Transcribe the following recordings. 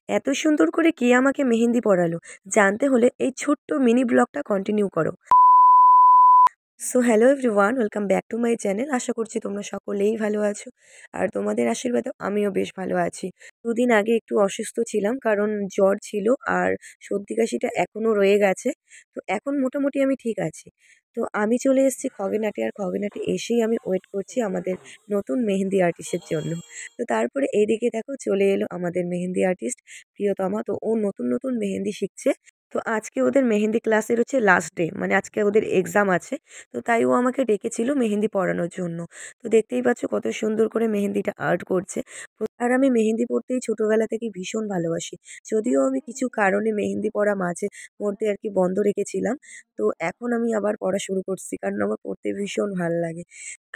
এত সুন্দর করে কে আমাকে মেহেন্দি পরালো? জানতে হলে এই ছোট্ট মিনি ব্লগটা কন্টিনিউ করো। So hello everyone, welcome back to my channel. আশা করছি তোমরা সকলেই ভালো আছো। আর তোমাদের আশীর্বাদে আমিও বেশ ভালো আছি। দুদিন আগে একটু অসুস্থ ছিলাম, কারণ জ্বর ছিল আর সর্দি কাশিটা এখনও রয়ে গেছে। তো এখন মোটামুটি আমি ঠিক আছি। তো আমি চলে এসেছি খগেনহাটে, আর খগেনহাটে এসেই আমি ওয়েট করছি আমাদের নতুন মেহেন্দি আর্টিস্টের জন্য। তো তারপরে এইদিকে দেখো চলে এলো আমাদের মেহেন্দি আর্টিস্ট প্রিয়তমা। তো ও নতুন নতুন মেহেন্দি শিখছে। তো আজকে ওদের মেহেন্দি ক্লাসের হচ্ছে লাস্ট ডে, মানে আজকে ওদের এক্সাম আছে। তো তাই ও আমাকে ডেকেছিল মেহেন্দি পরানোর জন্য। তো দেখতেই পাচ্ছ কত সুন্দর করে মেহেন্দিটা আর্ট করছে। আর আমি মেহেন্দি পরতেই ছোটোবেলা থেকেই ভীষণ ভালোবাসি। যদিও আমি কিছু কারণে মেহেন্দি পরা মাঝে মধ্যে আর কি বন্ধ রেখেছিলাম। তো এখন আমি আবার পড়া শুরু করছি, কারণ আমার পড়তে ভীষণ ভালো লাগে।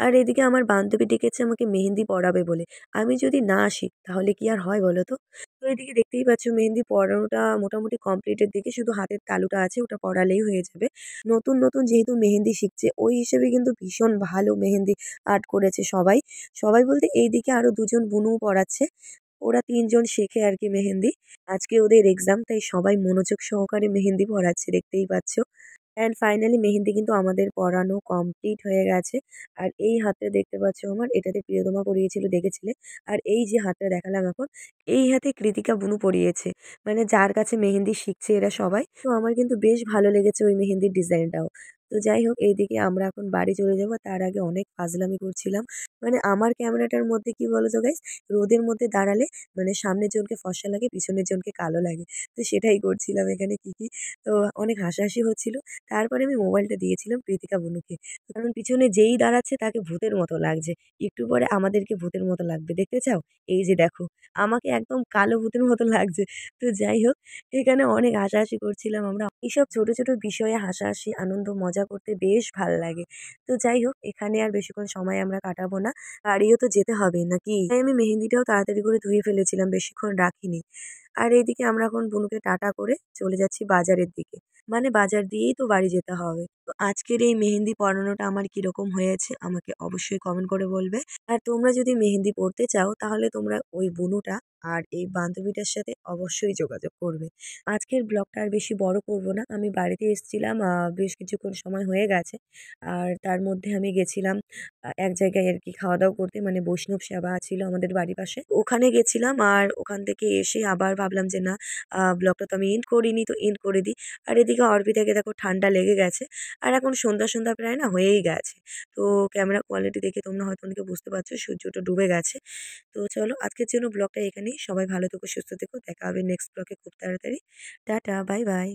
আর এদিকে আমার বান্ধবী ডেকেছে আমাকে মেহেন্দি পরাবে বলে। আমি যদি না আসি তাহলে কি আর হয় বলো তো? তো এদিকে দেখতেই পাচ্ছ মেহেন্দি পরানোটা মোটামুটি কমপ্লিটের দিকে, শুধু হাতের তালুটা আছে, ওটা পরালেই হয়ে যাবে। নতুন নতুন যেহেতু মেহেন্দি শিখছে, ওই হিসেবে কিন্তু ভীষণ ভালো মেহেন্দি আর্ট করেছে সবাই। সবাই বলতে এইদিকে আরও দুজন বুনুও পড়াচ্ছে। ওরা ৩ জন শেখে আর কি মেহেন্দি। আজকে ওদের এক্সাম, তাই সবাই মনোযোগ সহকারে মেহেন্দি পড়াচ্ছে, দেখতেই পাচ্ছ। অ্যান্ড ফাইনালি মেহেন্দি কিন্তু আমাদের পরানো কমপ্লিট হয়ে গেছে। আর এই হাতটা দেখতে পাচ্ছ আমার, এটাতে প্রিয়তমা পরিয়েছিল, দেখেছিলে। আর এই যে হাতটা দেখালাম এখন, এই হাতে কৃতিকা বুনু পরিয়েছে। মানে যার কাছে মেহেন্দি শিখছে এরা সবাই। তো আমার কিন্তু বেশ ভালো লেগেছে ওই মেহেন্দির ডিজাইনটাও। তো যাই হোক, এইদিকে আমরা এখন বাড়ি চলে যাবো। তার আগে অনেক ফাজলামি করছিলাম। মানে আমার ক্যামেরাটার মধ্যে কি বলো তো গাইস, রোদের মধ্যে দাঁড়ালে মানে সামনের জনকে ফর্সা লাগে, পিছনের জনকে কালো লাগে। তো সেটাই করছিলাম এখানে কি। তো অনেক হাসাহাসি হচ্ছিল। তারপরে আমি মোবাইলটা দিয়েছিলাম কৃতিকা বুনুকে। কারণ পিছনে যেই দাঁড়াচ্ছে তাকে ভূতের মতো লাগছে। একটু পরে আমাদেরকে ভূতের মতো লাগবে। দেখতে চাও? এই যে দেখো, আমাকে একদম কালো ভূতের মতো লাগছে। তো যাই হোক, এখানে অনেক হাসাহাসি করছিলাম আমরা। এইসব ছোট, ছোট বিষয়ে হাসাহাসি, আনন্দ, মজা করতে বেশ ভাল লাগে। তো যাই হোক, এখানে আর বেশিক্ষণ সময় আমরা কাটাবো না। বাড়িও তো যেতে হবে নাকি? তাই আমি মেহেন্দিটাও তাড়াতাড়ি করে ধুয়ে ফেলেছিলাম, বেশিক্ষণ রাখিনি। আর এইদিকে আমরা এখন বুনুকে টাটা করে চলে যাচ্ছি বাজারের দিকে। মানে বাজার দিয়েই তো বাড়ি যেতে হবে। তো আজকের এই মেহেন্দি পরানোটা আমার কিরকম হয়েছে আমাকে অবশ্যই কমেন্ট করে বলবে। আর তোমরা যদি মেহেন্দি পড়তে চাও তাহলে তোমরা ওই বুনুটা আর এই বান্ধবীটার সাথে অবশ্যই যোগাযোগ করবে। আজকের ব্লগটা আর বেশি বড় করব না। আমি বাড়িতে এসেছিলাম, বেশ কিছুক্ষণ সময় হয়ে গেছে। আর তার মধ্যে আমি গেছিলাম এক জায়গায় আর কি খাওয়া-দাওয়া করতে, মানে বৈষ্ণব সেবা ছিল আমাদের বাড়ির পাশে। ওখানে গেছিলাম, আর ওখান থেকে এসে আবার ভাবলাম যে না, ব্লগটা তো আমি এন্ড করিনি, তো এন্ড করে দিই। আর এদিকে অর্পিতাকে দেখো ঠান্ডা লেগে গেছে। আর এখন সন্ধ্যা, সন্ধ্যা প্রায় না হয়েই গেছে। তো ক্যামেরা কোয়ালিটি দেখে তোমরা হয়তো অনেকে বুঝতে পারছো সূর্যটা ডুবে গেছে। তো চলো আজকের জন্য ব্লগটা এখানেই। সবাই ভালো থেকো, সুস্থ থেকো। দেখা হবে নেক্সট ব্লগে খুব তাড়াতাড়ি। Tata, bye bye.